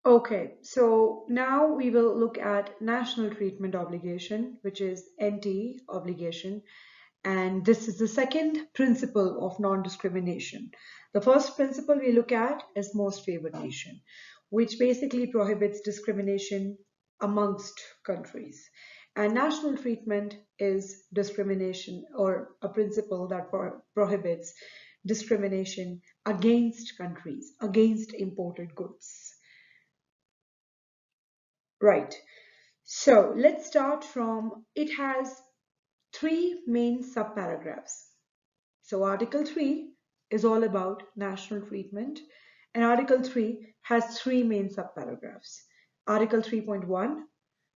Okay, so now we will look at national treatment obligation, which is NT obligation. And this is the second principle of non-discrimination. The first principle we look at is most favored nation, which basically prohibits discrimination amongst countries. And national treatment is discrimination or a principle that prohibits discrimination against countries, against imported goods. Right. So let's start from it has three main subparagraphs. So Article 3 is all about national treatment, and Article 3 has three main subparagraphs. Article 3.1,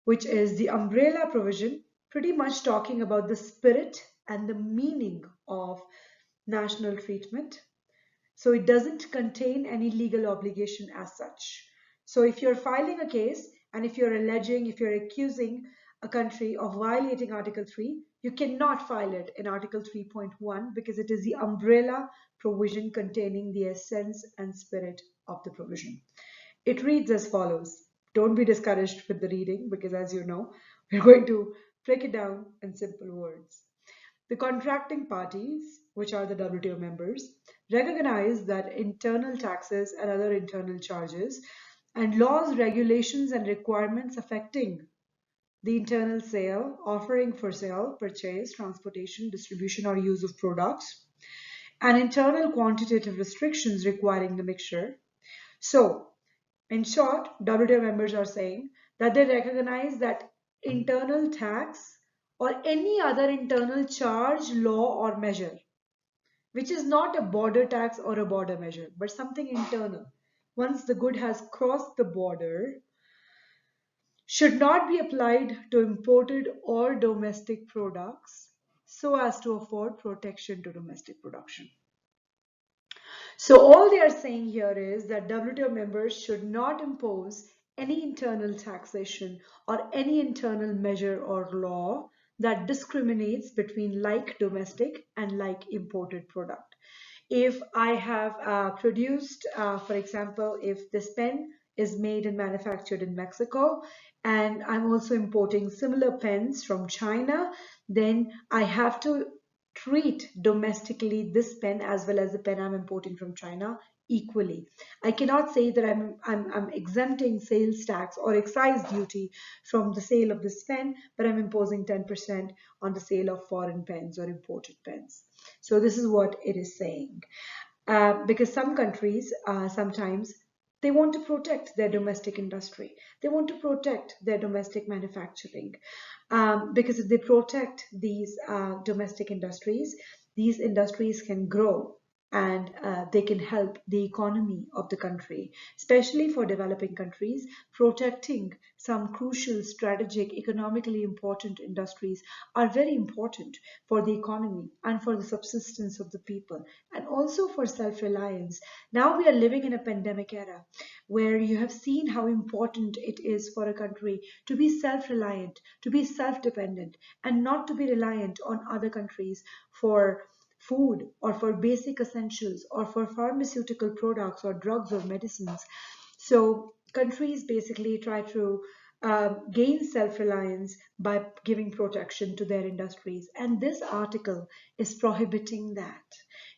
which is the umbrella provision, pretty much talking about the spirit and the meaning of national treatment. So it doesn't contain any legal obligation as such. So if you're filing a case and if you're alleging, if you're accusing a country of violating Article 3, you cannot file it in Article 3.1 because it is the umbrella provision containing the essence and spirit of the provision. It reads as follows. Don't be discouraged with the reading because, as you know, we're going to break it down in simple words. The contracting parties, which are the WTO members, recognize that internal taxes and other internal charges and laws, regulations, and requirements affecting the internal sale, offering for sale, purchase, transportation, distribution, or use of products, and internal quantitative restrictions requiring the mixture. So, in short, WTO members are saying that they recognize that internal tax or any other internal charge, law, or measure, which is not a border tax or a border measure, but something internal, once the good has crossed the border, should not be applied to imported or domestic products so as to afford protection to domestic production. So all they are saying here is that WTO members should not impose any internal taxation or any internal measure or law that discriminates between like domestic and like imported product. If I have produced, for example, if this pen is made and manufactured in Mexico, and I'm also importing similar pens from China, then I have to treat domestically this pen as well as the pen I'm importing from China equally. I cannot say that I'm exempting sales tax or excise duty from the sale of this pen, but I'm imposing 10% on the sale of foreign pens or imported pens. So this is what it is saying. Because some countries sometimes they want to protect their domestic industry. They want to protect their domestic manufacturing. Because if they protect these domestic industries, these industries can grow and they can help the economy of the country, especially for developing countries. Protecting some crucial, strategic, economically important industries are very important for the economy and for the subsistence of the people and also for self-reliance. Now we are living in a pandemic era where you have seen how important it is for a country to be self-reliant, to be self-dependent, and not to be reliant on other countries for food or for basic essentials or for pharmaceutical products or drugs or medicines. So countries basically try to gain self-reliance by giving protection to their industries. And this article is prohibiting that.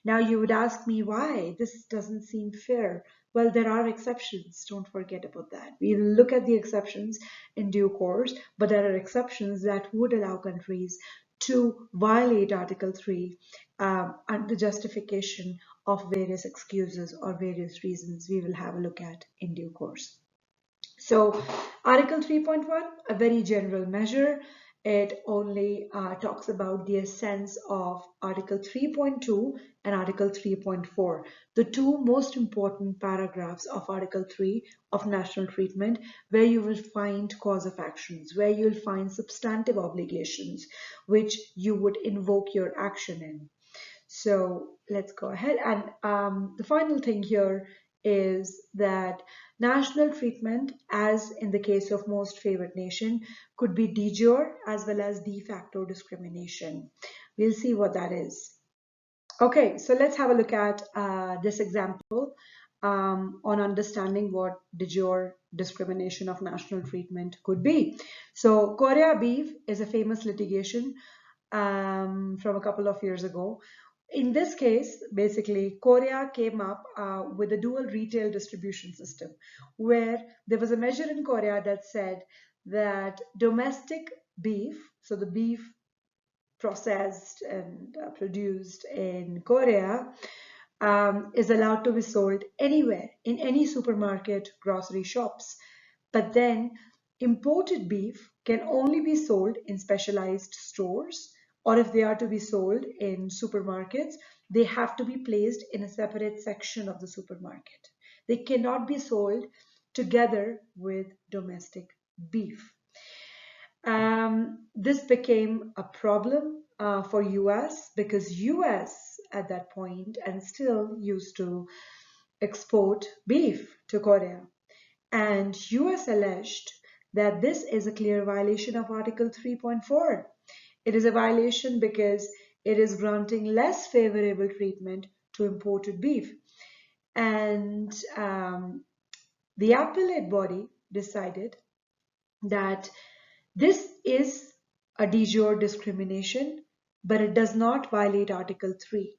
Now you would ask me why this doesn't seem fair. Well, there are exceptions. Don't forget about that. We will look at the exceptions in due course, but there are exceptions that would allow countries to violate Article 3 under justification of various excuses or various reasons we will have a look at in due course. So Article 3.1, a very general measure. It only talks about the essence of Article 3.2 and Article 3.4, the two most important paragraphs of Article 3 of national treatment, where you will find cause of actions, where you'll find substantive obligations, which you would invoke your action in. So let's go ahead. And the final thing here is that national treatment, as in the case of most favored nation, could be de jure as well as de facto discrimination. We'll see what that is. Okay, so let's have a look at this example. on understanding what de jure discrimination of national treatment could be. So Korea beef is a famous litigation from a couple of years ago. In this case, basically, Korea came up with a dual retail distribution system where there was a measure in Korea that said that domestic beef, so the beef processed and produced in Korea, is allowed to be sold anywhere in any supermarket, grocery shops. But then imported beef can only be sold in specialized stores, or if they are to be sold in supermarkets, they have to be placed in a separate section of the supermarket. They cannot be sold together with domestic beef. This became a problem for US because US at that point and still used to export beef to Korea. And US alleged that this is a clear violation of Article 3.4. It is a violation because it is granting less favorable treatment to imported beef. And the appellate body decided that this is a de jure discrimination, but it does not violate Article 3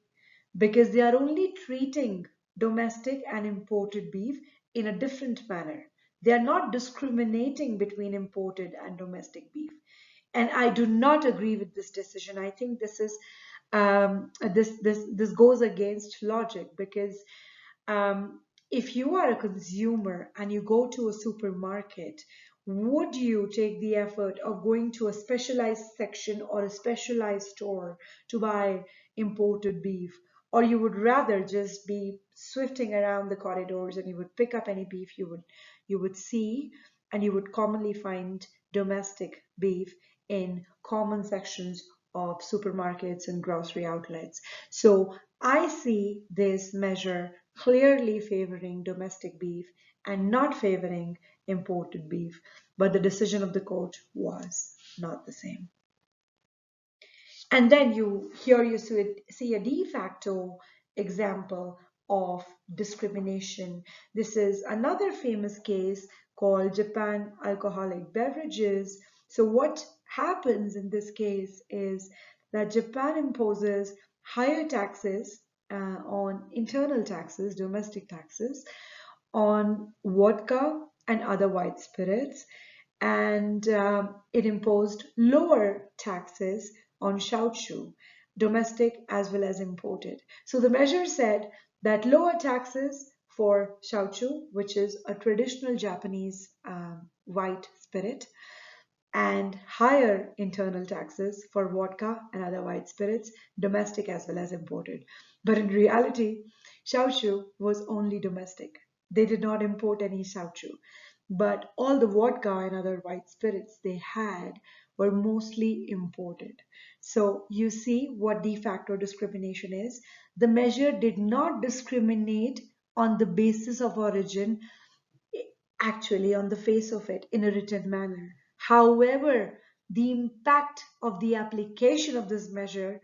because they are only treating domestic and imported beef in a different manner. They are not discriminating between imported and domestic beef. And I do not agree with this decision. I think this goes against logic because if you are a consumer and you go to a supermarket, would you take the effort of going to a specialized section or a specialized store to buy imported beef? Or you would rather just be swifting around the corridors and you would pick up any beef you would see, and you would commonly find domestic beef in common sections of supermarkets and grocery outlets. So I see this measure clearly favoring domestic beef and not favoring imported beef, but the decision of the court was not the same. And then you see a de facto example of discrimination. This is another famous case called Japan Alcoholic Beverages. So what happens in this case is that Japan imposes higher taxes on internal taxes, domestic taxes, on vodka and other white spirits, and it imposed lower taxes on shochu, domestic as well as imported. So the measure said that lower taxes for shochu, which is a traditional Japanese white spirit, and higher internal taxes for vodka and other white spirits, domestic as well as imported. But in reality, shochu was only domestic. They did not import any shochu, but all the vodka and other white spirits they had were mostly imported. So you see what de facto discrimination is. The measure did not discriminate on the basis of origin, actually on the face of it in a written manner. However, the impact of the application of this measure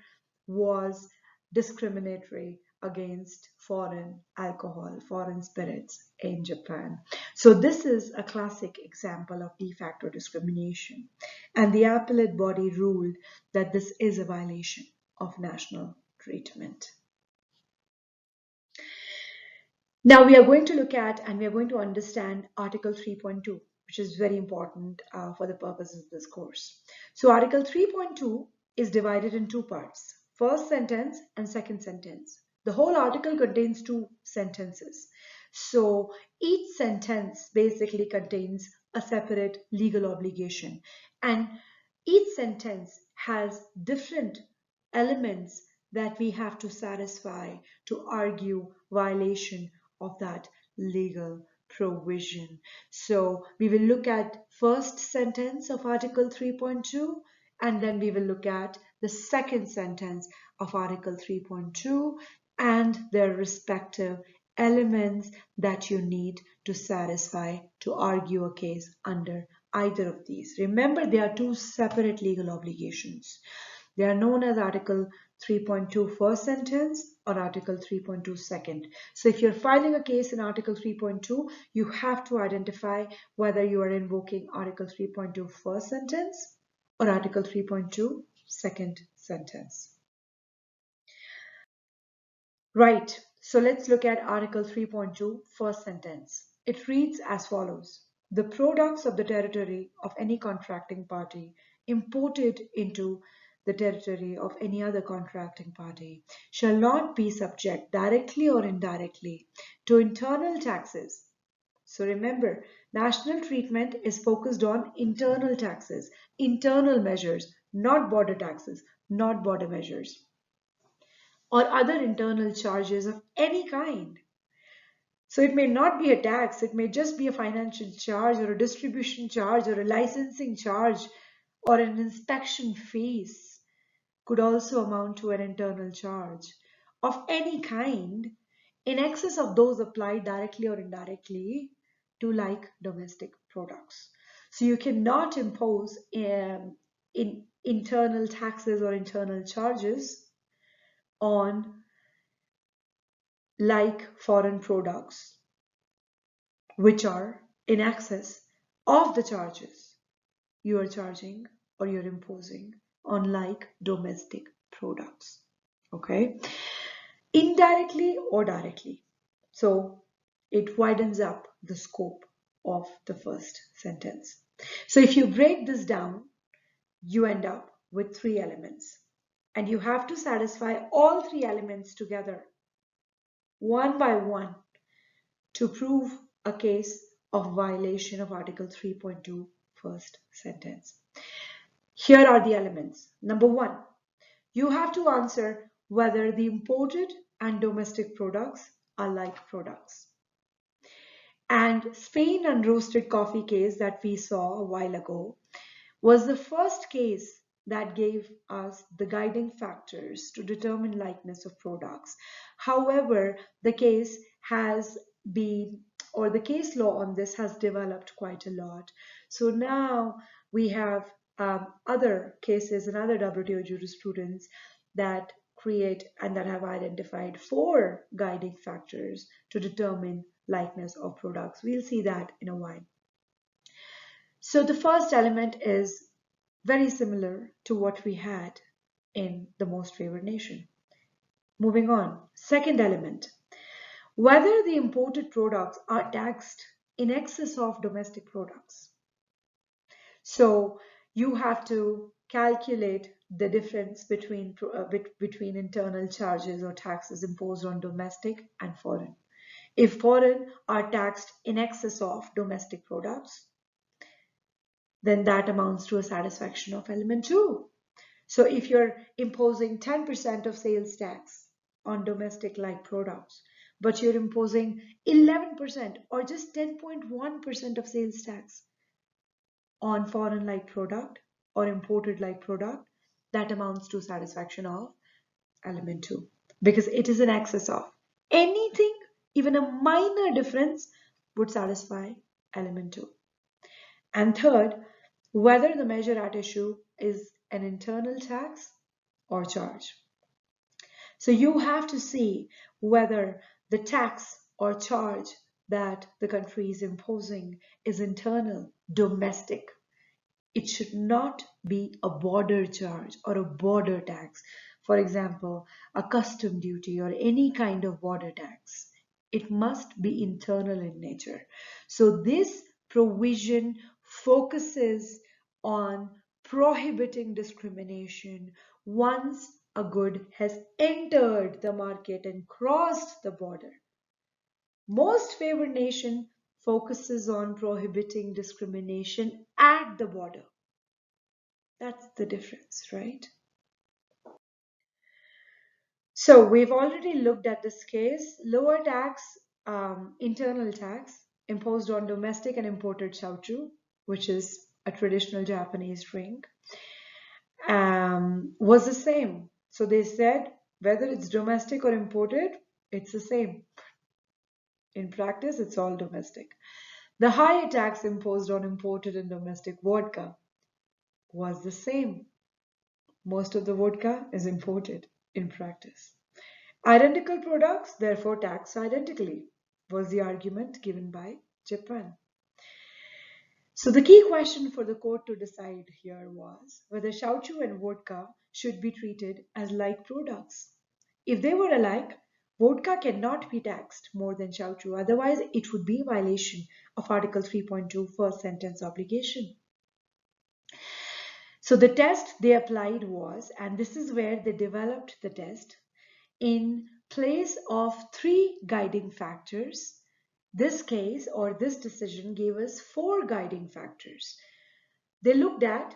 was discriminatory against foreign alcohol, foreign spirits in Japan. So this is a classic example of de facto discrimination. And the appellate body ruled that this is a violation of national treatment. Now we are going to look at and we are going to understand Article 3.2, which is very important for the purposes of this course. So Article 3.2 is divided in two parts, first sentence and second sentence. The whole article contains two sentences. So each sentence basically contains a separate legal obligation, and each sentence has different elements that we have to satisfy to argue violation of that legal provision. So we will look at first sentence of Article 3.2, and then we will look at the second sentence of Article 3.2 and their respective elements that you need to satisfy to argue a case under either of these. Remember, they are two separate legal obligations. They are known as Article 3.2 first sentence or Article 3.2 second. So if you're filing a case in Article 3.2, you have to identify whether you are invoking Article 3.2 first sentence or Article 3.2 second sentence. Right, so let's look at Article 3.2 first sentence. It reads as follows. The products of the territory of any contracting party imported into the territory of any other contracting party shall not be subject directly or indirectly to internal taxes. So remember, national treatment is focused on internal taxes, internal measures, not border taxes, not border measures, or other internal charges of any kind. So it may not be a tax, it may just be a financial charge or a distribution charge or a licensing charge or an inspection fees, could also amount to an internal charge of any kind in excess of those applied directly or indirectly to like domestic products. So you cannot impose in internal taxes or internal charges on like foreign products which are in excess of the charges you are charging or you're imposing on like domestic products. Okay, indirectly or directly. So it widens up the scope of the first sentence. So if you break this down, you end up with three elements, and you have to satisfy all three elements together one by one to prove a case of violation of Article 3.2 first sentence. Here are the elements. Number one, you have to answer whether the imported and domestic products are like products. And Spain unroasted coffee case that we saw a while ago was the first case that gave us the guiding factors to determine likeness of products. However, the case has been, or the case law on this has developed quite a lot. So now we have other cases and other WTO jurisprudence that create and that have identified four guiding factors to determine likeness of products. We'll see that in a while. So the first element is very similar to what we had in the most favored nation. Moving on, second element, whether the imported products are taxed in excess of domestic products. So you have to calculate the difference between internal charges or taxes imposed on domestic and foreign. If foreign are taxed in excess of domestic products, then that amounts to a satisfaction of element 2. So if you're imposing 10% of sales tax on domestic like products, but you're imposing 11% or just 10.1% of sales tax on foreign like product or imported like product, that amounts to satisfaction of element 2 because it is in excess of. Anything, even a minor difference, would satisfy element 2. And third, whether the measure at issue is an internal tax or charge. So you have to see whether the tax or charge that the country is imposing is internal, domestic. It should not be a border charge or a border tax. For example, a custom duty or any kind of border tax. It must be internal in nature. So this provision focuses on prohibiting discrimination once a good has entered the market and crossed the border. Most favored nation focuses on prohibiting discrimination at the border. That's the difference, right? So we've already looked at this case. Lower tax, internal tax imposed on domestic and imported shochu, which is a traditional Japanese drink, was the same. So they said whether it's domestic or imported, it's the same. In practice, it's all domestic. The higher tax imposed on imported and domestic vodka was the same. Most of the vodka is imported. in practice. Identical products, therefore taxed identically, was the argument given by Japan. So the key question for the court to decide here was whether shochu and vodka should be treated as like products. If they were alike, vodka cannot be taxed more than shochu, otherwise it would be a violation of Article 3.2 first sentence obligation. So the test they applied was, and this is where they developed the test, in place of three guiding factors. This case or this decision gave us four guiding factors. They looked at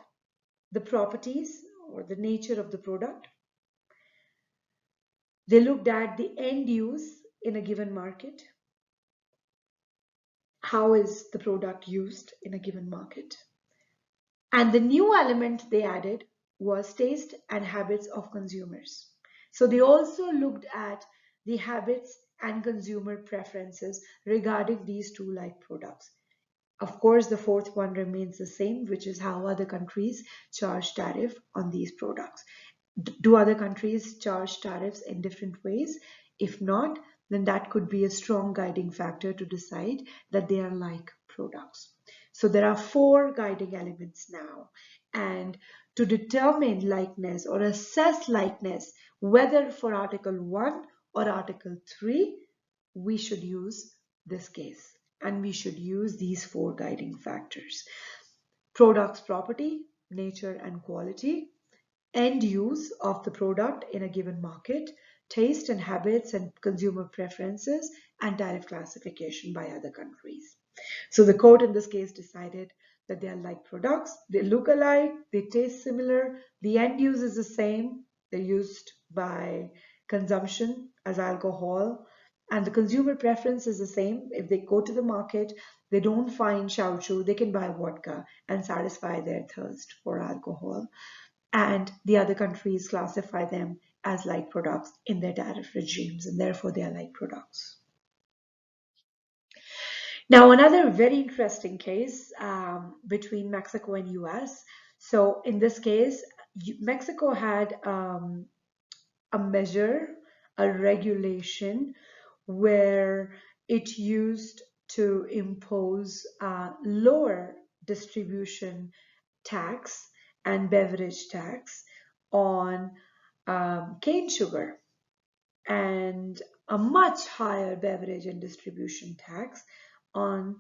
the properties or the nature of the product. They looked at the end use in a given market. How is the product used in a given market? And the new element they added was taste and habits of consumers. So they also looked at the habits and consumer preferences regarding these two like products. Of course, the fourth one remains the same, which is how other countries charge tariff on these products. Do other countries charge tariffs in different ways? If not, then that could be a strong guiding factor to decide that they are like products. So there are four guiding elements now. And to determine likeness or assess likeness, whether for Article 1 or Article 3, we should use this case. And we should use these four guiding factors. Product's property, nature and quality, end use of the product in a given market, taste and habits and consumer preferences, and tariff classification by other countries. So the court in this case decided that they are like products, they look alike, they taste similar, the end use is the same, they're used by consumption as alcohol, and the consumer preference is the same. If they go to the market, they don't find shochu, they can buy vodka and satisfy their thirst for alcohol. And the other countries classify them as like products in their tariff regimes, and therefore they are like products. Now, another very interesting case between Mexico and US. So in this case, Mexico had a measure, a regulation where it used to impose lower distribution tax and beverage tax on cane sugar and a much higher beverage and distribution tax on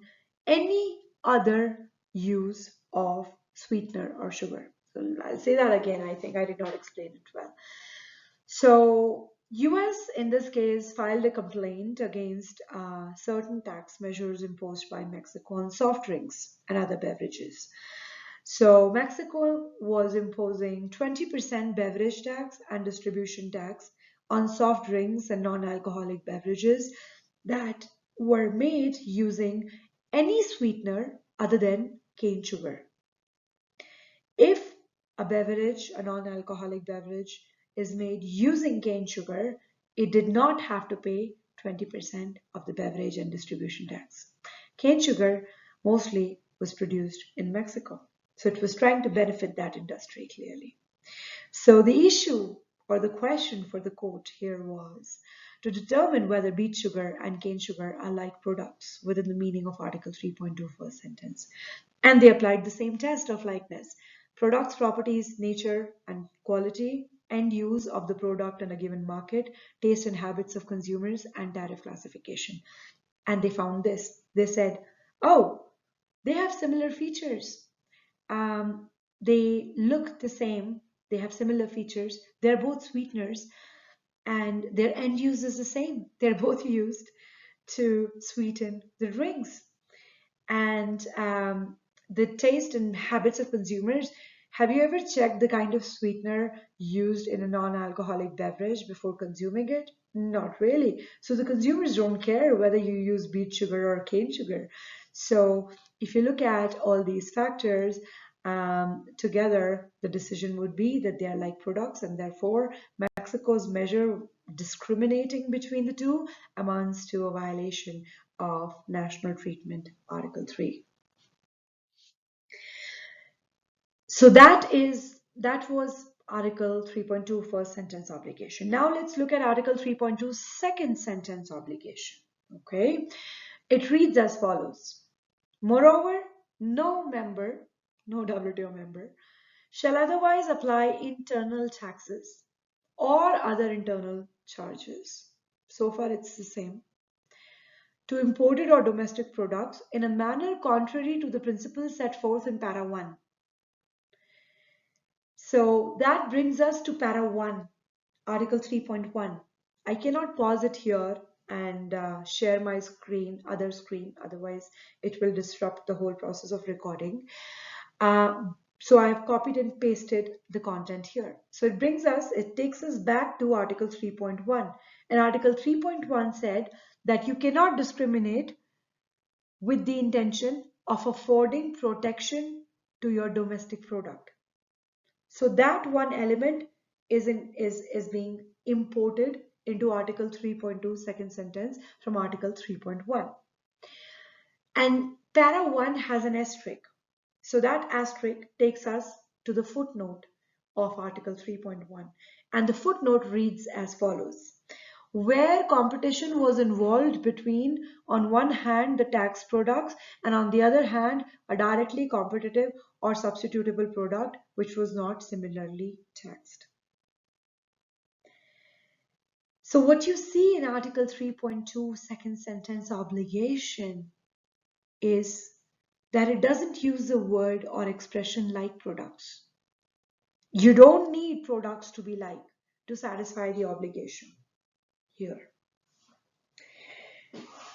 any other use of sweetener or sugar. So I'll say that again. I think I did not explain it well. So US in this case filed a complaint against certain tax measures imposed by Mexico on soft drinks and other beverages. So Mexico was imposing 20% beverage tax and distribution tax on soft drinks and non-alcoholic beverages that were made using any sweetener other than cane sugar. If a beverage, a non-alcoholic beverage, is made using cane sugar, it did not have to pay 20% of the beverage and distribution tax. Cane sugar mostly was produced in Mexico. So it was trying to benefit that industry clearly. So the issue or the question for the court here was to determine whether beet sugar and cane sugar are like products within the meaning of Article 3.2 first sentence. And they applied the same test of likeness. Products, properties, nature and quality, end use of the product in a given market, taste and habits of consumers, and tariff classification. And they found this. They said, oh, they have similar features. They look the same. They have similar features. They're both sweeteners and their end use is the same. They're both used to sweeten the drinks. And the taste and habits of consumers. Have you ever checked the kind of sweetener used in a non-alcoholic beverage before consuming it? Not really. So the consumers don't care whether you use beet sugar or cane sugar. So if you look at all these factors together, the decision would be that they are like products, and therefore Mexico's measure discriminating between the two amounts to a violation of National Treatment Article 3. So that was Article 3.2 first sentence obligation. Now let's look at Article 3.2 second sentence obligation. Okay, it reads as follows. Moreover, no member, no WTO member, shall otherwise apply internal taxes or other internal charges. So far it's the same. To imported or domestic products in a manner contrary to the principles set forth in Para 1. So that brings us to Para 1, Article 3.1. I cannot pause it here and share my screen, other screen, otherwise it will disrupt the whole process of recording. So I've copied and pasted the content here. So it takes us back to Article 3.1. And Article 3.1 said that you cannot discriminate with the intention of affording protection to your domestic product. So that one element is being imported into Article 3.2 second sentence from Article 3.1. And Para 1 has an asterisk. So that asterisk takes us to the footnote of Article 3.1. And the footnote reads as follows. Where competition was involved between, on one hand, the tax products, and on the other hand, a directly competitive or substitutable product which was not similarly taxed. So what you see in Article 3.2 second sentence obligation is that it doesn't use the word or expression like products. You don't need products to be like to satisfy the obligation here.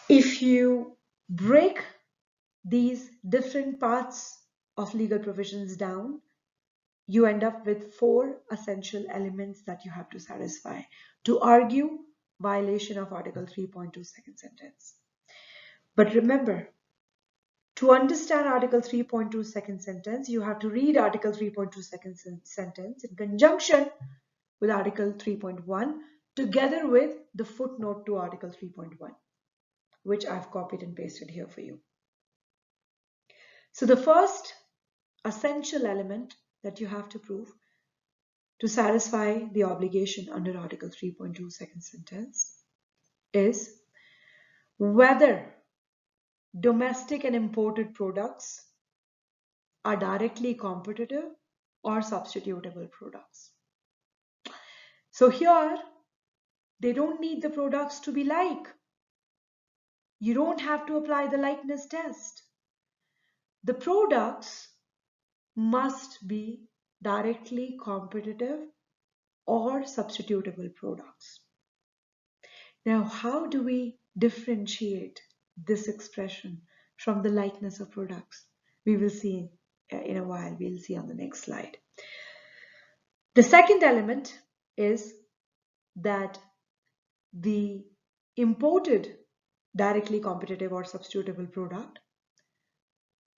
If you break these different parts of legal provisions down, you end up with 4 essential elements that you have to satisfy to argue violation of Article 3.2 second sentence. But remember, to understand Article 3.2 second sentence, you have to read Article 3.2 second sentence in conjunction with Article 3.1 together with the footnote to Article 3.1, which I've copied and pasted here for you. So the first essential element that you have to prove to satisfy the obligation under Article 3.2 second sentence is whether domestic and imported products are directly competitive or substitutable products. So here, they don't need the products to be like. You don't have to apply the likeness test. The products must be directly competitive or substitutable products. Now, how do we differentiate this expression from the likeness of products? We will see in a while. We'll see on the next slide. The second element is that the imported directly competitive or substitutable product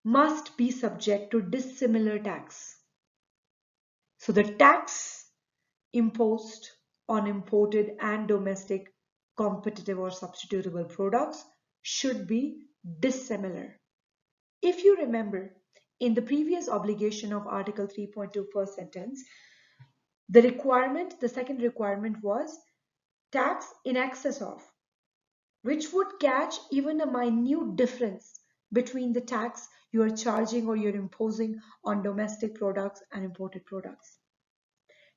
must be subject to dissimilar tax. So the tax imposed on imported and domestic competitive or substitutable products should be dissimilar. If you remember, in the previous obligation of Article 3.2 first sentence, the second requirement was tax in excess of, which would catch even a minute difference between the tax you are charging or you're imposing on domestic products and imported products.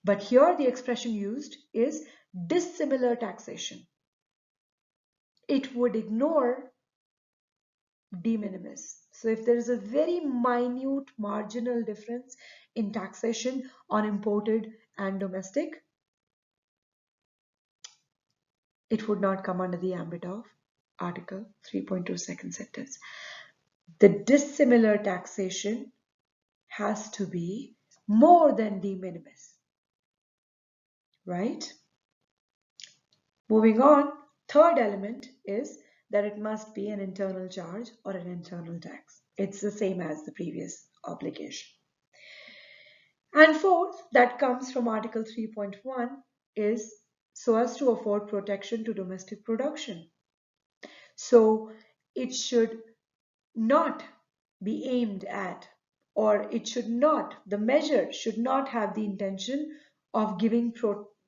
But here the expression used is dissimilar taxation. It would ignore de minimis. So if there is a very minute marginal difference in taxation on imported and domestic, it would not come under the ambit of Article 3.2 second sentence. The dissimilar taxation has to be more than de minimis, right? Moving on, third element is that it must be an internal charge or an internal tax. It's the same as the previous obligation. And fourth, that comes from Article 3.1 is so as to afford protection to domestic production. So it should not be aimed at, or it should not, the measure should not have the intention of giving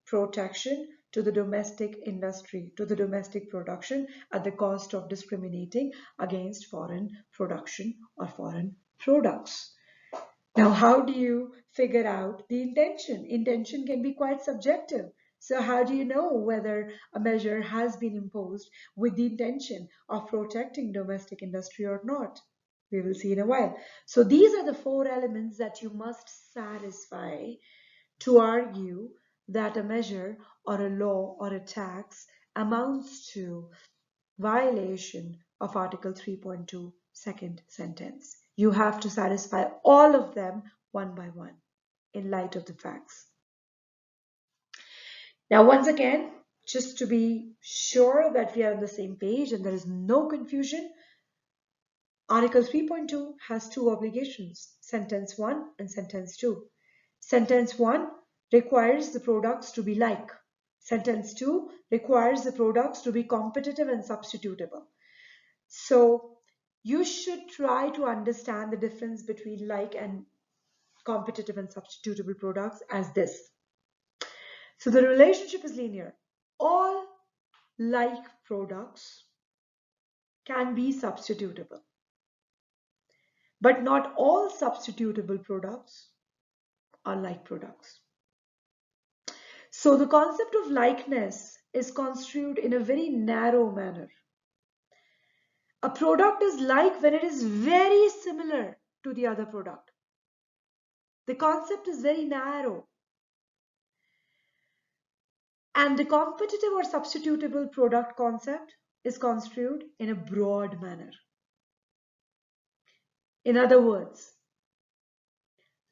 protection to the domestic industry, to the domestic production at the cost of discriminating against foreign production or foreign products. Now, how do you figure out the intention? Intention can be quite subjective. So, how do you know whether a measure has been imposed with the intention of protecting domestic industry or not? We will see in a while. So, these are the four elements that you must satisfy to argue that a measure or a law or a tax amounts to violation of Article 3.2, second sentence. You have to satisfy all of them one by one in light of the facts. Now, once again, just to be sure that we are on the same page and there is no confusion, Article 3.2 has two obligations, Sentence 1 and Sentence 2. Sentence 1 requires the products to be like. Sentence 2 requires the products to be competitive and substitutable. So you should try to understand the difference between like and competitive and substitutable products as this. So the relationship is linear. All like products can be substitutable, but not all substitutable products are like products. So the concept of likeness is construed in a very narrow manner. A product is like when it is very similar to the other product. The concept is very narrow. And the competitive or substitutable product concept is construed in a broad manner. In other words,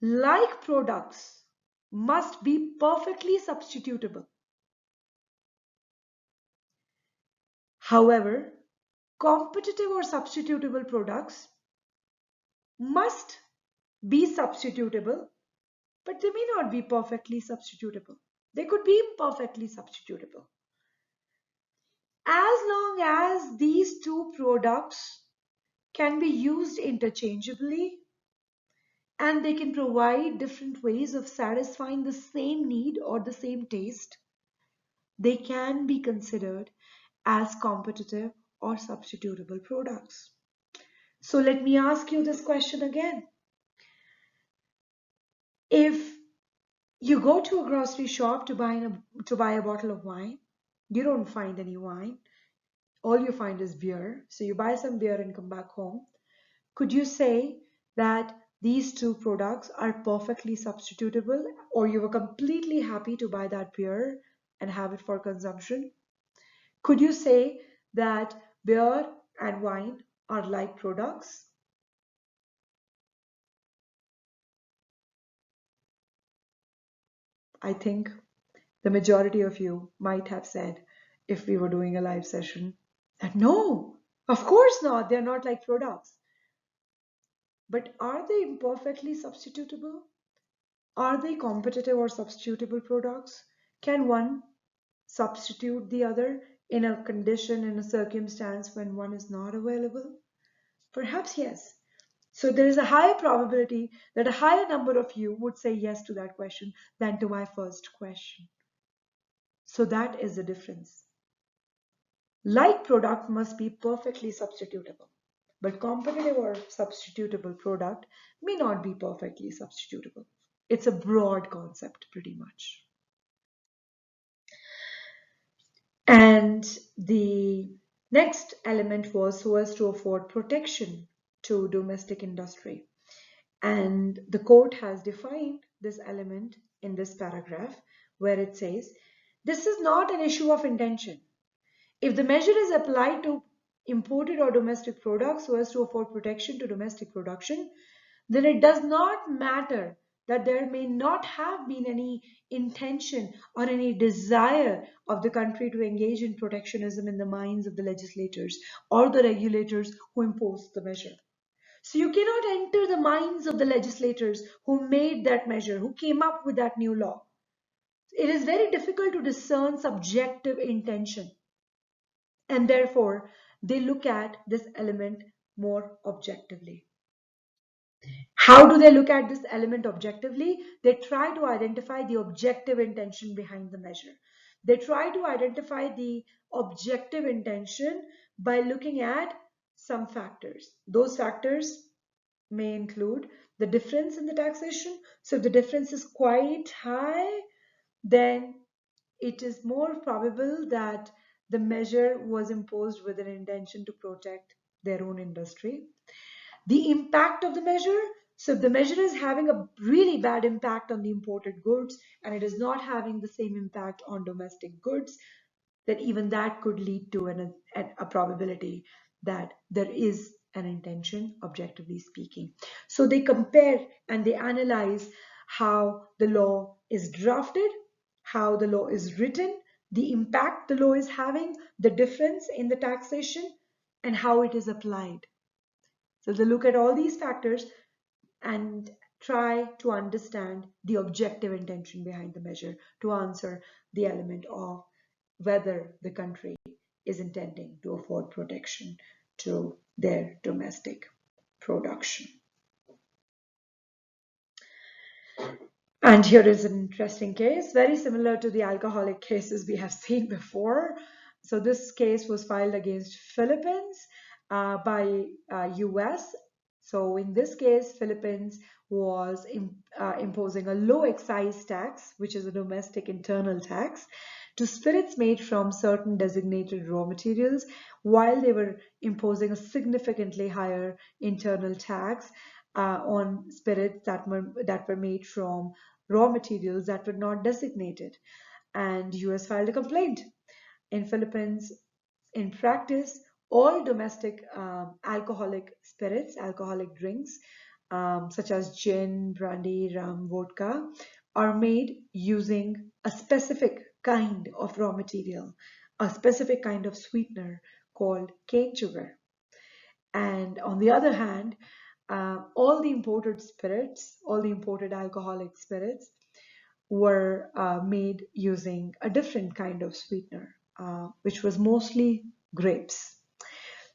like products must be perfectly substitutable. However, competitive or substitutable products must be substitutable, but they may not be perfectly substitutable. They could be imperfectly substitutable. As long as these two products can be used interchangeably and they can provide different ways of satisfying the same need or the same taste, they can be considered as competitive or substitutable products. So let me ask you this question again. If you go to a grocery shop to buy a bottle of wine, you don't find any wine. All you find is beer. So you buy some beer and come back home. Could you say that these two products are perfectly substitutable, or you were completely happy to buy that beer and have it for consumption? Could you say that beer and wine are like products? I think the majority of you might have said, if we were doing a live session, that no, of course not, they're not like products. But are they imperfectly substitutable? Are they competitive or substitutable products? Can one substitute the other in a condition, in a circumstance when one is not available? Perhaps yes. So there is a higher probability that a higher number of you would say yes to that question than to my first question. So that is the difference. Like product must be perfectly substitutable, but competitive or substitutable product may not be perfectly substitutable. It's a broad concept pretty much. And the next element was so as to afford protection to domestic industry. And the court has defined this element in this paragraph where it says, this is not an issue of intention. If the measure is applied to imported or domestic products so as to afford protection to domestic production, then it does not matter that there may not have been any intention or any desire of the country to engage in protectionism in the minds of the legislators or the regulators who imposed the measure. So you cannot enter the minds of the legislators who made that measure, who came up with that new law. It is very difficult to discern subjective intention. And therefore, they look at this element more objectively. How do they look at this element objectively? They try to identify the objective intention behind the measure. They try to identify the objective intention by looking at some factors. Those factors may include the difference in the taxation. So if the difference is quite high, then it is more probable that the measure was imposed with an intention to protect their own industry. The impact of the measure. So if the measure is having a really bad impact on the imported goods and it is not having the same impact on domestic goods, then even that could lead to a probability that there is an intention, objectively speaking. So they compare and they analyze how the law is drafted, how the law is written, the impact the law is having, the difference in the taxation, and how it is applied. So they look at all these factors and try to understand the objective intention behind the measure to answer the element of whether the country is intending to afford protection to their domestic production. And here is an interesting case, very similar to the alcoholic cases we have seen before. So this case was filed against Philippines by US. So in this case, Philippines was imposing a low excise tax, which is a domestic internal tax, to spirits made from certain designated raw materials, while they were imposing a significantly higher internal tax on spirits that were made from raw materials that were not designated. And US filed a complaint. In Philippines, in practice, all domestic alcoholic spirits, alcoholic drinks, such as gin, brandy, rum, vodka, are made using a specific kind of raw material, a specific kind of sweetener called cane sugar. And on the other hand, all the imported spirits, all the imported alcoholic spirits were made using a different kind of sweetener, which was mostly grapes.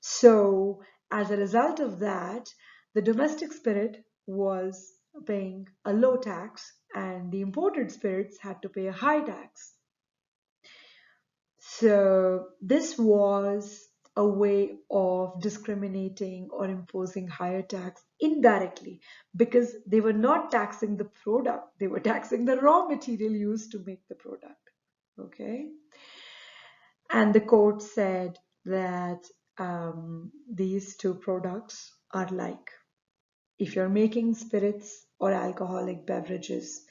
So, as a result of that, the domestic spirit was paying a low tax, and the imported spirits had to pay a high tax. So this was a way of discriminating or imposing higher tax indirectly because they were not taxing the product, they were taxing the raw material used to make the product. Okay. And the court said that these two products are like. If you're making spirits or alcoholic beverages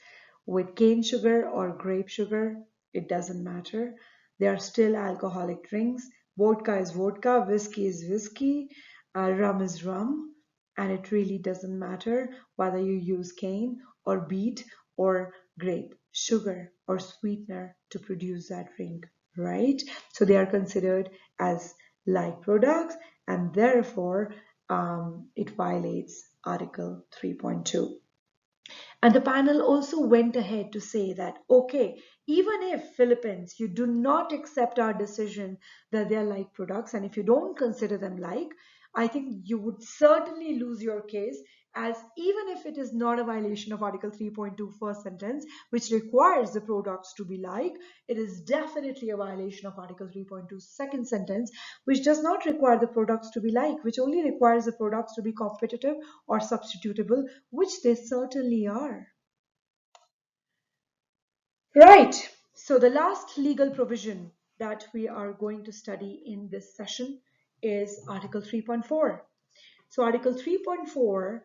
with cane sugar or grape sugar, it doesn't matter. They are still alcoholic drinks. Vodka is vodka, whiskey is whiskey, rum is rum, and it really doesn't matter whether you use cane or beet or grape sugar or sweetener to produce that drink, right? So they are considered as like products, and therefore it violates Article 3.2. And the panel also went ahead to say that, okay, even if Philippines, you do not accept our decision that they are like products, and if you don't consider them like, I think you would certainly lose your case, as even if it is not a violation of Article 3.2 first sentence, which requires the products to be like, it is definitely a violation of Article 3.2 second sentence, which does not require the products to be like, which only requires the products to be competitive or substitutable, which they certainly are. Right. So the last legal provision that we are going to study in this session is Article 3.4. So Article 3.4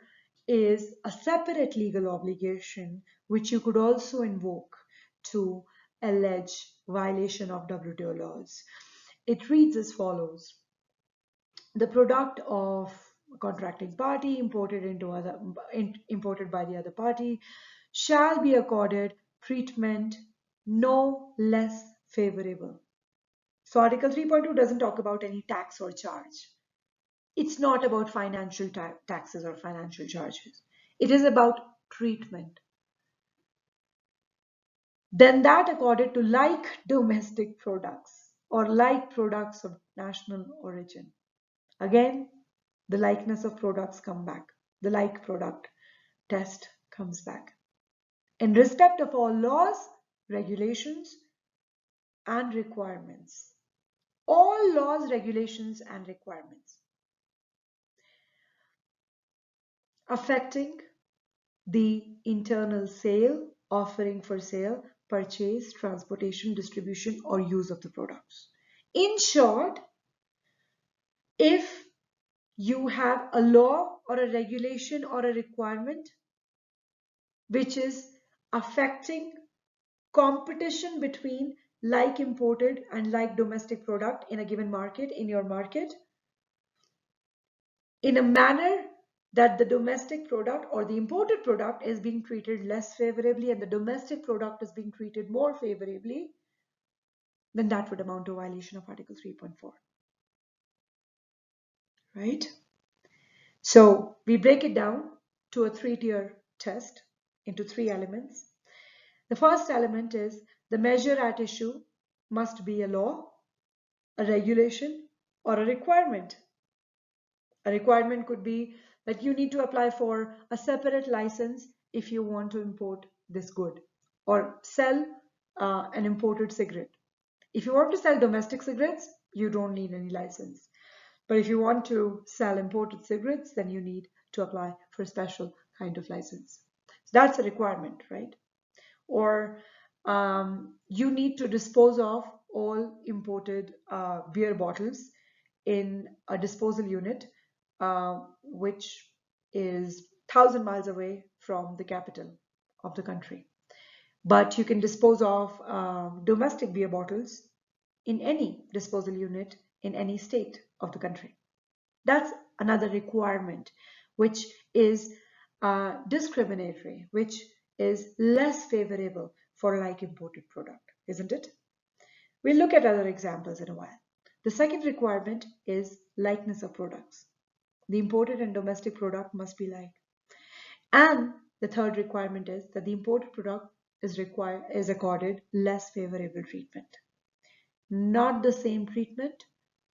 is a separate legal obligation which you could also invoke to allege violation of WTO laws. It reads as follows: the product of a contracting party imported by the other party shall be accorded treatment no less favorable. So Article 3.2 doesn't talk about any tax or charge. It's not about financial taxes or financial charges. It is about treatment. Then that accorded to like domestic products or like products of national origin. Again, the likeness of products come back, the like product. test comes back. In respect of all laws, regulations, and requirements. All laws, regulations, and requirements affecting the internal sale, offering for sale, purchase, transportation, distribution, or use of the products. In short, if you have a law or a regulation or a requirement which is affecting competition between like imported and like domestic product in a given market, in your market, in a manner that the domestic product or the imported product is being treated less favorably and the domestic product is being treated more favorably, then that would amount to a violation of Article 3.4. Right? So we break it down to a three-tier test into three elements. The first element is the measure at issue must be a law, a regulation, or a requirement. A requirement could be that you need to apply for a separate license if you want to import this good or sell an imported cigarette. If you want to sell domestic cigarettes, you don't need any license. But if you want to sell imported cigarettes, then you need to apply for a special kind of license. So that's a requirement, right? Or you need to dispose of all imported beer bottles in a disposal unit which is 1,000 miles away from the capital of the country. But you can dispose of domestic beer bottles in any disposal unit in any state of the country. That's another requirement, which is discriminatory, which is less favorable for like imported product, isn't it? We'll look at other examples in a while. The second requirement is likeness of products. The imported and domestic product must be like. And the third requirement is that the imported product is accorded less favorable treatment. Not the same treatment,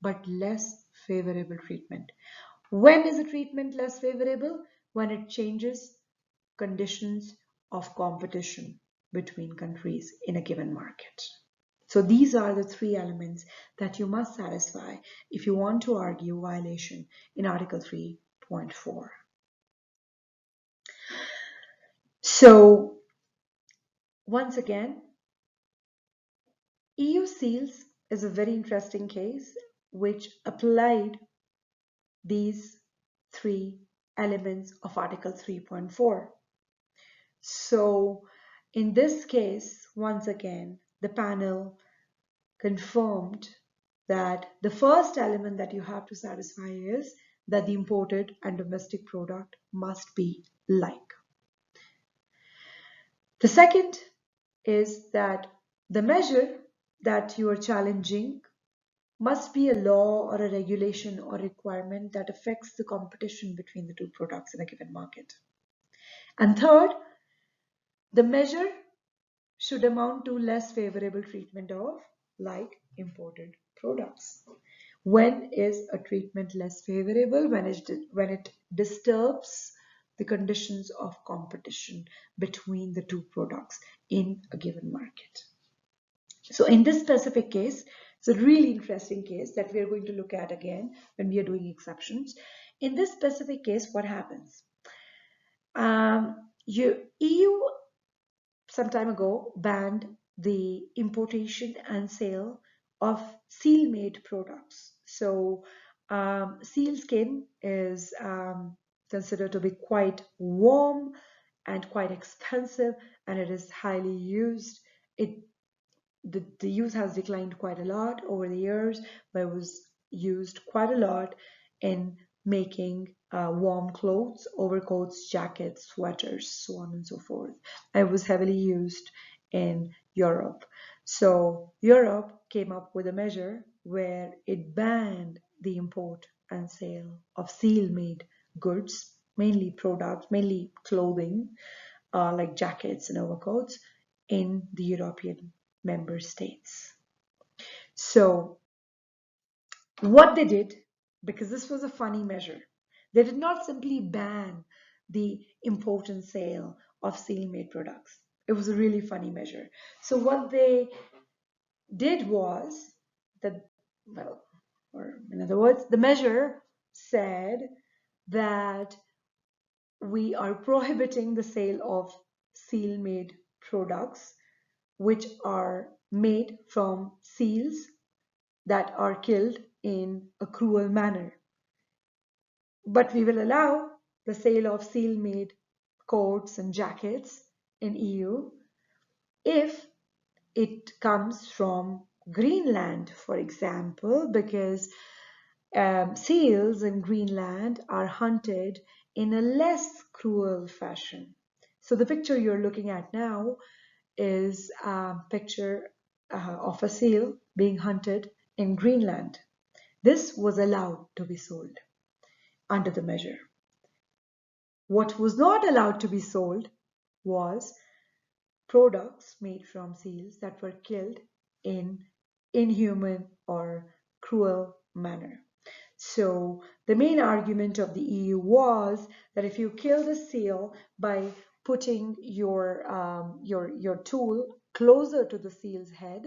but less favorable treatment. When is a treatment less favorable? When it changes conditions of competition between countries in a given market. So these are the three elements that you must satisfy if you want to argue violation in Article 3.4. So once again, EU seals is a very interesting case which applied these three elements of Article 3.4. So in this case, once again, the panel confirmed that the first element that you have to satisfy is that the imported and domestic product must be like. The second is that the measure that you are challenging must be a law or a regulation or requirement that affects the competition between the two products in a given market. And third, the measure should amount to less favorable treatment of like imported products. When is a treatment less favorable? When it disturbs the conditions of competition between the two products in a given market. So in this specific case, it's a really interesting case that we are going to look at again when we are doing exceptions. In this specific case, what happens? EU some time ago banned the importation and sale of seal-made products. So seal skin is considered to be quite warm and quite expensive, and it is highly used. The use has declined quite a lot over the years, but it was used quite a lot in making warm clothes, overcoats, jackets, sweaters, so on and so forth. It was heavily used in Europe. So Europe came up with a measure where it banned the import and sale of seal-made goods, mainly products, mainly clothing, like jackets and overcoats, in the European member states. So what they did, because this was a funny measure, they did not simply ban the import and sale of seal-made products. It was a really funny measure. So what they did was that, well, or in other words, the measure said that we are prohibiting the sale of seal-made products which are made from seals that are killed in a cruel manner. But we will allow the sale of seal-made coats and jackets in EU if it comes from Greenland, for example, because seals in Greenland are hunted in a less cruel fashion. So the picture you're looking at now is a picture of a seal being hunted in Greenland. This was allowed to be sold under the measure. What was not allowed to be sold was products made from seals that were killed in inhuman or cruel manner. So the main argument of the EU was that if you kill the seal by putting your tool closer to the seal's head,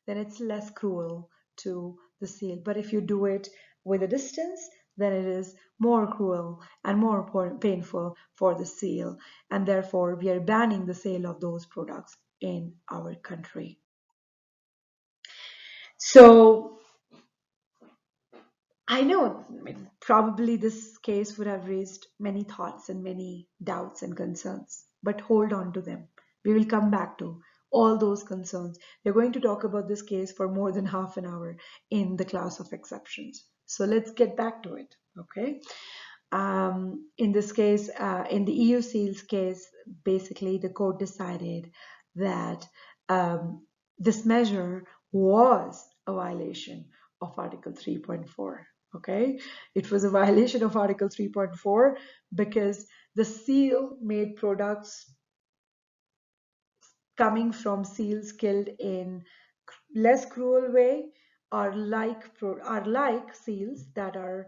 then it's less cruel to the seal. But if you do it with a distance, then it is more cruel and more painful for the seal. And therefore, we are banning the sale of those products in our country. So I know, I mean, probably this case would have raised many thoughts and many doubts and concerns, but hold on to them. We will come back to all those concerns. We're going to talk about this case for more than half an hour in the class of exceptions. So let's get back to it, okay? In this case, in the EU seals case, basically the court decided that this measure was a violation of Article 3.4. Okay, it was a violation of Article 3.4 because the seal made products coming from seals killed in less cruel way are like seals that are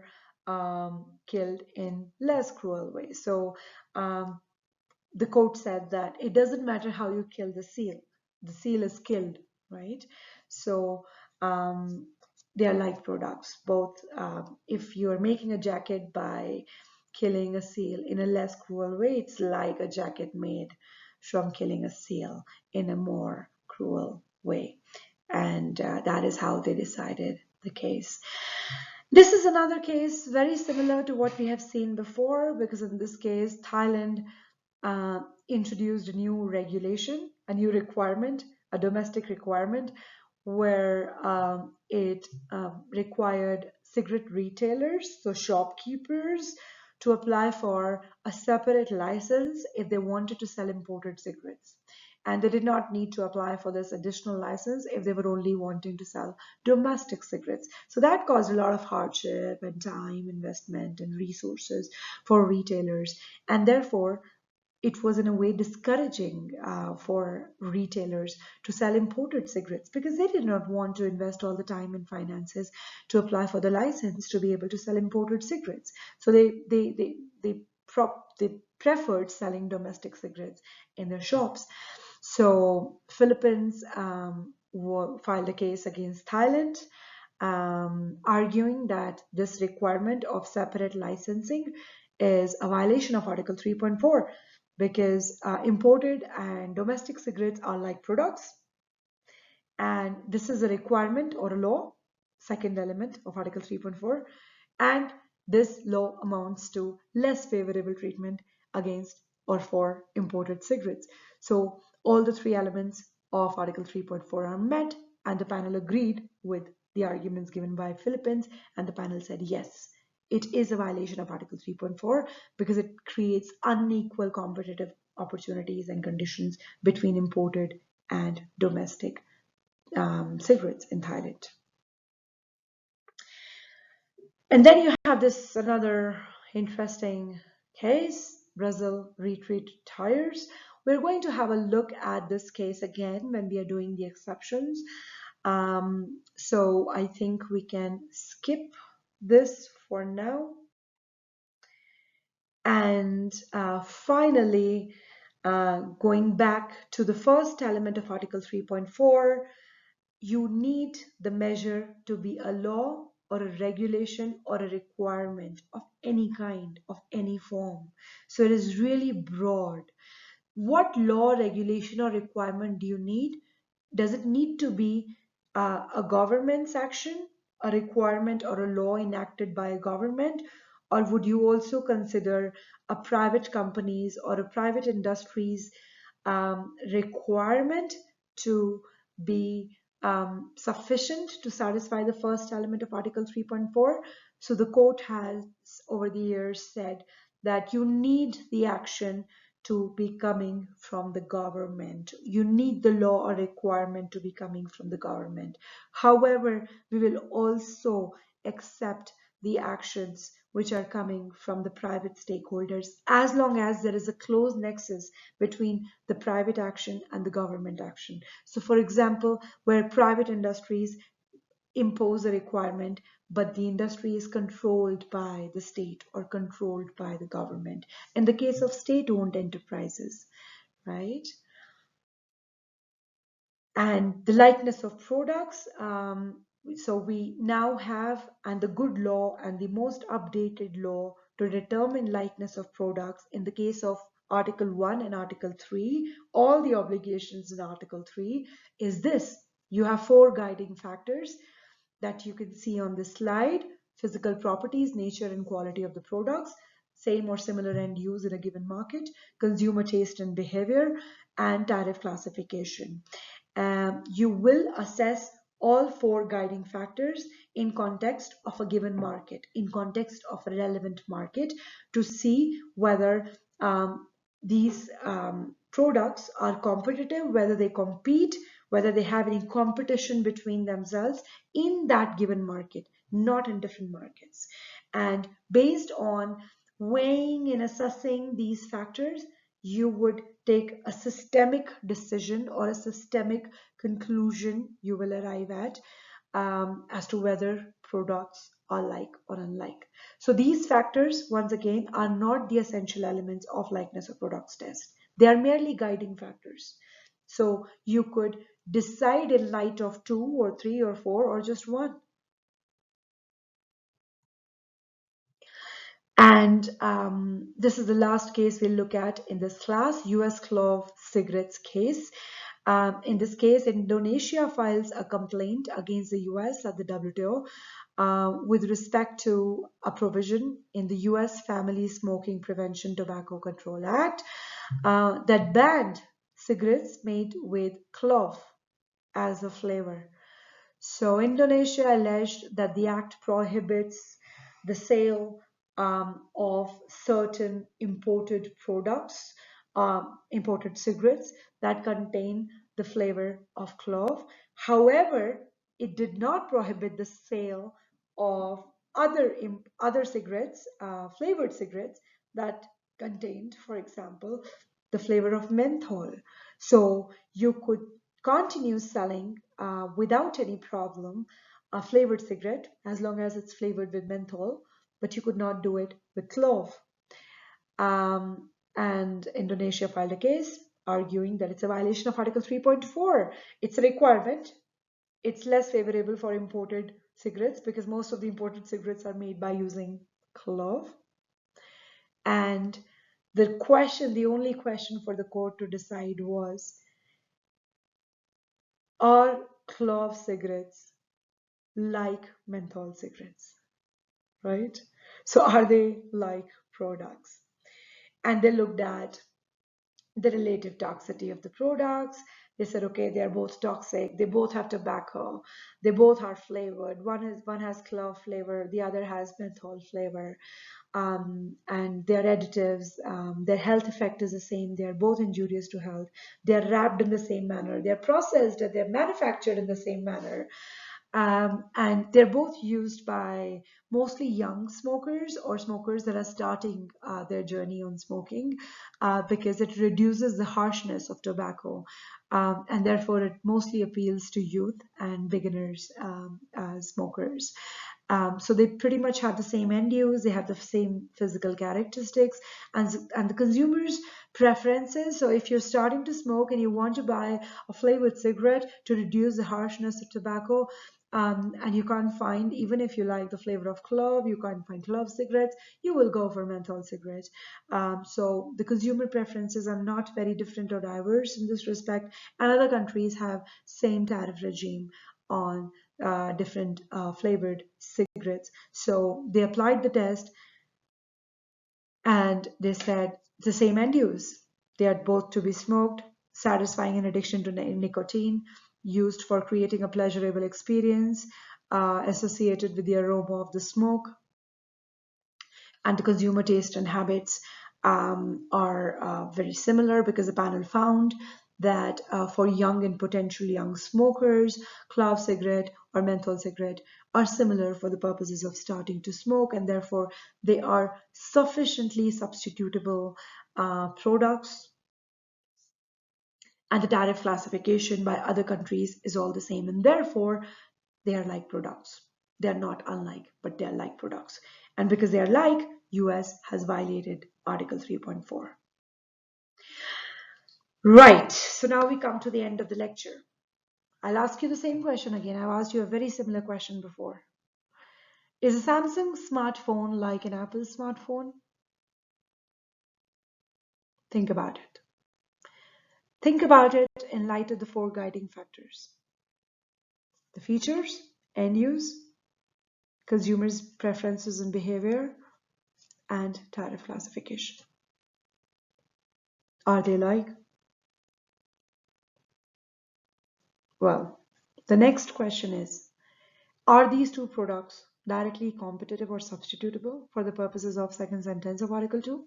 killed in less cruel way. So the court said that it doesn't matter how you kill the seal is killed, right? So they are like products. Both if you're making a jacket by killing a seal in a less cruel way, it's like a jacket made from killing a seal in a more cruel way. And that is how they decided the case. This is another case very similar to what we have seen before, because in this case, Thailand introduced a new regulation, a new requirement, a domestic requirement, where it required cigarette retailers, so shopkeepers, to apply for a separate license if they wanted to sell imported cigarettes. And they did not need to apply for this additional license if they were only wanting to sell domestic cigarettes. So that caused a lot of hardship and time, investment, and resources for retailers. And therefore, it was in a way discouraging for retailers to sell imported cigarettes because they did not want to invest all the time and finances to apply for the license to be able to sell imported cigarettes. So they preferred selling domestic cigarettes in their shops. So Philippines filed a case against Thailand, arguing that this requirement of separate licensing is a violation of Article 3.4 because imported and domestic cigarettes are like products, and this is a requirement or a law, second element of Article 3.4, and this law amounts to less favorable treatment against or for imported cigarettes. So all the three elements of Article 3.4 are met, and the panel agreed with the arguments given by Philippines, and the panel said yes, it is a violation of Article 3.4 because it creates unequal competitive opportunities and conditions between imported and domestic cigarettes in Thailand. And then you have this another interesting case, Brazil retreat tires. We're going to have a look at this case again when we are doing the exceptions. So I think we can skip this for now. And finally, going back to the first element of Article 3.4, you need the measure to be a law or a regulation or a requirement of any kind, of any form. So it is really broad. What law, regulation, or requirement do you need? Does it need to be a government's action, a requirement, or a law enacted by a government? Or would you also consider a private company's or a private industry's requirement to be sufficient to satisfy the first element of Article 3.4? So the court has over the years said that you need the action to be coming from the government. You need the law or requirement to be coming from the government. However, we will also accept the actions which are coming from the private stakeholders as long as there is a close nexus between the private action and the government action. So, for example, where private industries impose a requirement, but the industry is controlled by the state or controlled by the government. In the case of state-owned enterprises, right? And the likeness of products. So we now have, and the good law and the most updated law to determine likeness of products in the case of Article 1 and Article 3, all the obligations in Article 3 is this. You have four guiding factors that you can see on this slide: physical properties, nature and quality of the products, same or similar end use in a given market, consumer taste and behavior, and tariff classification. You will assess all four guiding factors in context of a given market, in context of a relevant market, to see whether these products are competitive, whether they compete, whether they have any competition between themselves in that given market, not in different markets. And based on weighing and assessing these factors, you would take a systemic decision or a systemic conclusion you will arrive at as to whether products are like or unlike. So these factors, once again, are not the essential elements of likeness of products test. They are merely guiding factors. So you could decide in light of two or three or four or just one. And this is the last case we'll look at in this class, US Clove cigarettes case. In this case, Indonesia files a complaint against the US at the WTO with respect to a provision in the US Family Smoking Prevention Tobacco Control Act that banned cigarettes made with clove as a flavor. So Indonesia alleged that the act prohibits the sale of certain imported products, imported cigarettes that contain the flavor of clove. However, it did not prohibit the sale of other cigarettes, flavored cigarettes that contained, for example, the flavor of menthol. So you could continue selling without any problem a flavored cigarette as long as it's flavored with menthol, but you could not do it with clove. And Indonesia filed a case arguing that it's a violation of Article 3.4. It's a requirement. It's less favorable for imported cigarettes because most of the imported cigarettes are made by using clove. And the only question for the court to decide was, are clove cigarettes like menthol cigarettes, right? So are they like products? And they looked at the relative toxicity of the products. They said, okay, they are both toxic. They both have tobacco. They both are flavored. One has clove flavor. The other has menthol flavor. And their additives, their health effect is the same. They are both injurious to health. They are wrapped in the same manner. They are processed. They are manufactured in the same manner. And they're both used by mostly young smokers or smokers that are starting their journey on smoking because it reduces the harshness of tobacco, and therefore it mostly appeals to youth and beginners smokers. So they pretty much have the same end use, they have the same physical characteristics, and the consumer's preferences. So if you're starting to smoke and you want to buy a flavored cigarette to reduce the harshness of tobacco, and you can't find, even if you like the flavor of clove, you can't find clove cigarettes, you will go for menthol cigarettes. So the consumer preferences are not very different or diverse in this respect, and other countries have same tariff regime on different flavored cigarettes. So they applied the test and they said the same end use. They are both to be smoked, satisfying an addiction to nicotine, used for creating a pleasurable experience associated with the aroma of the smoke, and the consumer taste and habits are very similar, because the panel found that for young and potentially young smokers, clove cigarette or menthol cigarette are similar for the purposes of starting to smoke, and therefore they are sufficiently substitutable products, and the tariff classification by other countries is all the same, and therefore they are like products. They are not unlike, but they are like products. And because they are like, US has violated Article 3.4. Right, so now we come to the end of the lecture. I'll ask you the same question again. I've asked you a very similar question before. Is a Samsung smartphone like an Apple smartphone? Think about it. Think about it in light of the four guiding factors: the features, end use, consumers' preferences and behavior, and tariff classification. Are they like? Well, the next question is, are these two products directly competitive or substitutable for the purposes of second sentence of Article 2?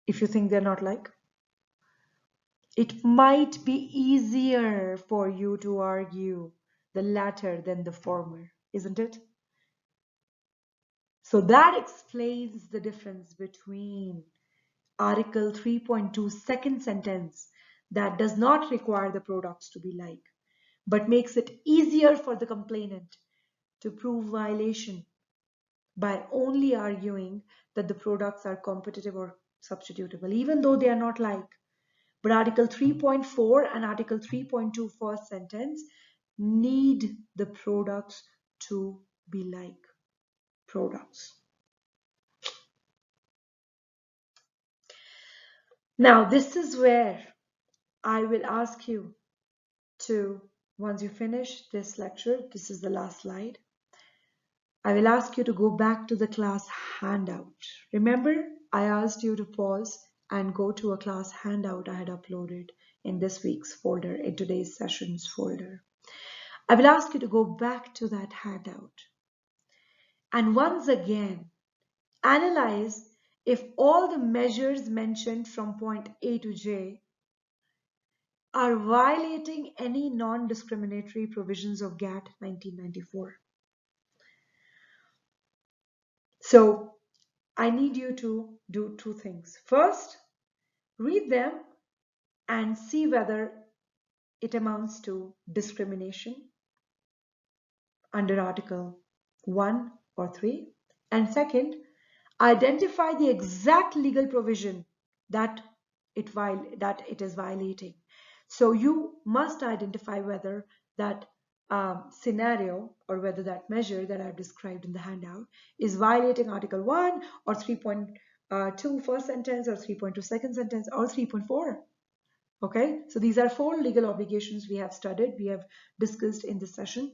If you think they're not like, it might be easier for you to argue the latter than the former, isn't it? So that explains the difference between Article 3.2 second sentence, that does not require the products to be like, but makes it easier for the complainant to prove violation by only arguing that the products are competitive or substitutable, even though they are not like. But Article 3.4 and Article 3.2 first sentence need the products to be like products. Now, this is where I will ask you to, once you finish this lecture, this is the last slide, I will ask you to go back to the class handout. Remember, I asked you to pause and go to a class handout I had uploaded in this week's folder, in today's sessions folder. I will ask you to go back to that handout and once again analyze if all the measures mentioned from point A to J are violating any non-discriminatory provisions of GATT 1994. So I need you to do two things. First, read them and see whether it amounts to discrimination under Article 1 or 3. And second, identify the exact legal provision that it is violating. So you must identify whether that scenario or whether that measure that I've described in the handout is violating Article 1 or 3.2 first sentence or 3.2 second sentence or 3.4. Okay, so these are four legal obligations we have studied, we have discussed in this session,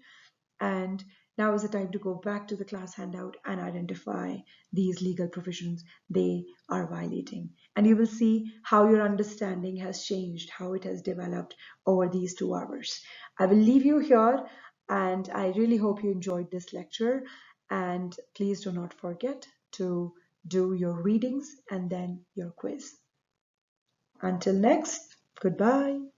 and now is the time to go back to the class handout and identify these legal provisions they are violating. And you will see how your understanding has changed, how it has developed over these 2 hours. I will leave you here, and I really hope you enjoyed this lecture. And please do not forget to do your readings and then your quiz. Until next, goodbye.